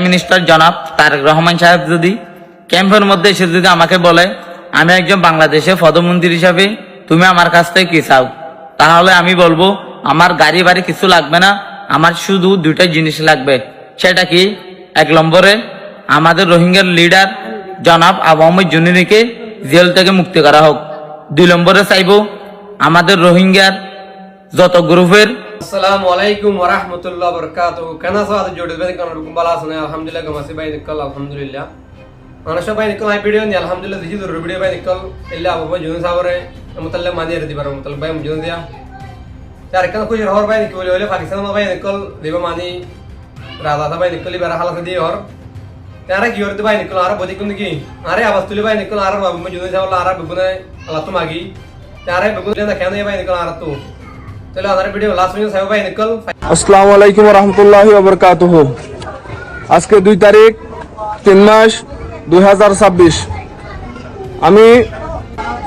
Minister জনাব তারেক রহমান সাহেব যদি ক্যাম্পের মধ্যে এসে যদি আমাকে বলে আমি একজন বাংলাদেশের প্রধানমন্ত্রী হিসাবে তুমি আমার কাছ থেকে কি চাও, তাহলে আমি বলবো আমার গাড়ি বাড়ি কিছু লাগবে না, আমার শুধু দুইটা জিনিস লাগবে। সেটা কি? এক নম্বরে আমাদের রোহিঙ্গার লিডার জনাব আবু আহমদ জুনিরিকে জেল থেকে মুক্তি করা হোক। 2 নম্বরে চাইবো আমাদের রোহিঙ্গার যত গ্রুপের আসসালামু আলাইকুম ওয়া রাহমাতুল্লাহি ওয়া বারাকাতুহু। কেন সাথে জড়িত বেন কোন রকম বালা আছে আলহামদুলিল্লাহ গমাসি বাই নিকল আলহামদুলিল্লাহ মানুষ বাই নিকল আই ভিডিও নি আলহামদুলিল্লাহ দিছি দর ভিডিও বাই নিকল ইল্লা আবু জুন সাবরে মুতাল্লা মানিয়ে রে দিবার মুতাল্লা বাই জুন দিয়া তার কেন খুশি হর বাই নিকল হলে পাকিস্তান বাই নিকল দিবা মানি রাজা বাই নিকল বারা হালাত দি হর তারা কি হরতে বাই নিকল আর বদি কোন কি আরে আবাস তুলি বাই নিকল আর বাবু জুন সাবলা আর বেগুনে আল্লাহ তো মাগি তারে বেগুনে না কেন বাই নিকল আর তো চলো আমাদের ভিডিও লাস্ট পর্যন্ত সবাই ভাই নিকল। আসসালামু আলাইকুম ওয়া রাহমাতুল্লাহি ওয়া বারাকাতুহু। আজকে 2 তারিখ 3 মাস 2026। আমি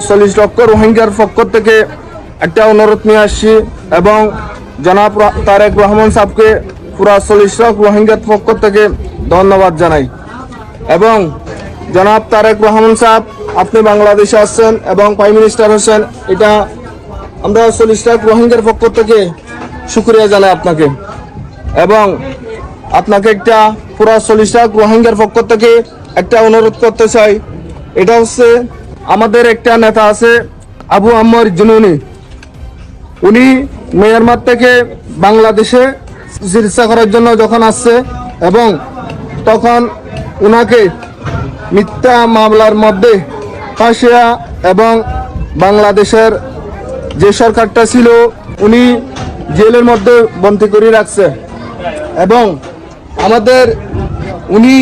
40 লক্ষ রোহিঙ্গার পক্ষ থেকে একটা অনুরোধ নিয়ে আসছি এবং জনাব তারেক রহমান সাহেবকে পুরা 40 লক্ষ রোহিঙ্গার পক্ষ থেকে ধন্যবাদ জানাই। এবং জনাব তারেক রহমান সাহেব আপনি বাংলাদেশে আসছেন এবং প্রাইম মিনিস্টার হচ্ছেন, এটা আমরা 40 লাখ রোহিঙ্গার পক্ষ থেকে শুকরিয়া জানাই আপনাকে। এবং আপনাকে একটা পুরো 40 লাখ রোহিঙ্গার পক্ষ থেকে একটা অনুরোধ করতে চাই। এটা হচ্ছে আমাদের একটা নেতা আছে আবু আম্মর জুনুনি, উনি মিয়ানমার থেকে বাংলাদেশে চিকিৎসা করার জন্য যখন আসছে এবং তখন উনাকে মিথ্যা মামলার মধ্যে ফাঁসিয়া এবং বাংলাদেশের যে সরকারটা ছিল উনি জেলের মধ্যে বন্দী করে রাখছে। এবং আমাদের উনি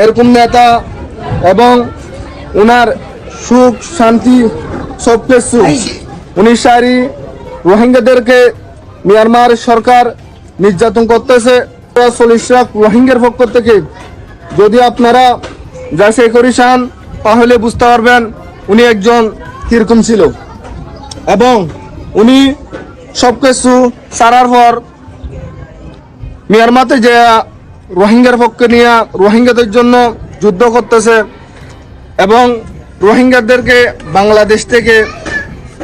এরকম নেতা এবং উনার সুখ শান্তি সব কিছু উনি সারি রোহিঙ্গাদেরকে মিয়ানমার সরকার নির্যাতন করতেছে। 40 লাখ রোহিঙ্গার পক্ষ থেকে যদি আপনারা যাচাই করে চান তাহলে বুঝতে পারবেন উনি একজন কিরকম ছিল। এবং উনি সবকিছু সারার পর মিয়ানমারে যে রোহিঙ্গার পক্ষে নিয়ে রোহিঙ্গাদের জন্য যুদ্ধ করতেছে এবং রোহিঙ্গাদেরকে বাংলাদেশ থেকে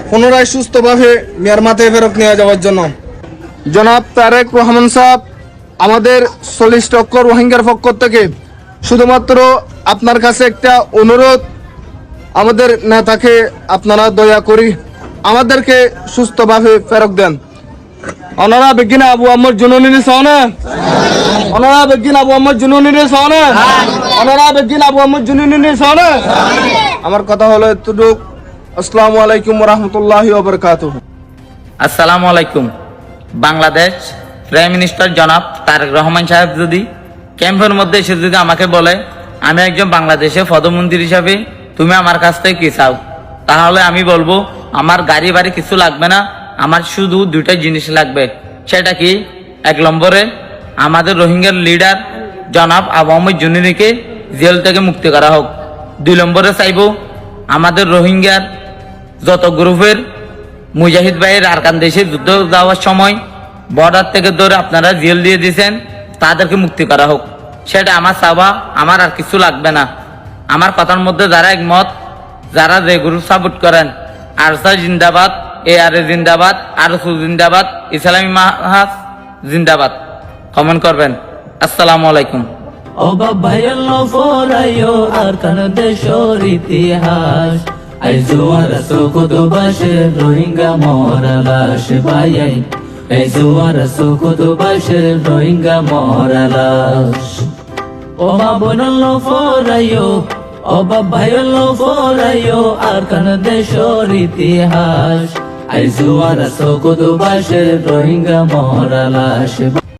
পুনরায় সুস্থভাবে মিয়ানমারে ফেরত নিয়ে যাওয়ার জন্য জনাব তারেক রহমান সাহেব আমাদের 40 লক্ষ রোহিঙ্গার পক্ষ থেকে শুধুমাত্র আপনার কাছে একটা অনুরোধ, আমাদের নেতাকে আপনারা দয়া করি আমাদেরকে সুস্থভাবে ফেরত দেন। ওনারা বেগিন আবু আম্মর জুনুনি সনে ওনারা বেগিন আবু আম্মর জুনুনি সনে ওনারা বেগিন আবু আম্মর জুনুনি সনে। আমার কথা হলো এতটুকু। আসসালামু আলাইকুম ওয়া রাহমাতুল্লাহি ওয়া বারাকাতুহু। আসসালামু আলাইকুম। বাংলাদেশ প্রাইম মিনিস্টার জনাব তারেক রহমান সাহেব যদি ক্যাম্পের মধ্যে এসে যদি আমাকে বলে আমি একজন বাংলাদেশের প্রধানমন্ত্রী হিসাবে তুমি আমার কাছ থেকে কি চাও, তাহলে আমি বলবো আমার গাড়ি বাড়ি কিছু লাগবে না, আমার শুধু দুইটা জিনিস লাগবে। সেটা কি? এক নম্বরে আমাদের রোহিঙ্গার লিডার জনাব আবু আহমদ জুনিরিকে জেল থেকে মুক্তি করা হোক। 2 নম্বরে চাইবো আমাদের রোহিঙ্গার যত গ্রুপের মুজাহিদ ভাইয়ের আরকান দেশে যুদ্ধ যাওয়ার সময় বর্ডার থেকে ধরে আপনারা জেল দিয়ে দিয়েছেন, তাদেরকে মুক্তি করা হোক। সেটা আমার চাওয়া, আমার আর কিছু লাগবে না। আমার কথার মধ্যে যারা একমত, যারা যে গ্রুপ সাপোর্ট করেন, আরসা জিন্দাবাদ, ARA জিন্দাবাদ, আরসু জিন্দাবাদ, ইসলামী মাহাজ জিন্দাবাদ, কমেন্ট করবেন। আসসালামু আলাইকুম। ও বাবাইলো ফরাইও আর কান দেশর ইতিহাস আই জোয়ার সুকুদু বাসে রোহিঙ্গা মরালাশ বাইয়াই আই জোয়ার সুকুদু বাসে রোহিঙ্গা মরালাশ ও মা বনলো ফরাইও ও বাবাইলো ফরাইও আর কান দেশর ইতিহাস আই জোয়ার সুকুদু বাসে রোহিঙ্গা মরালাশ।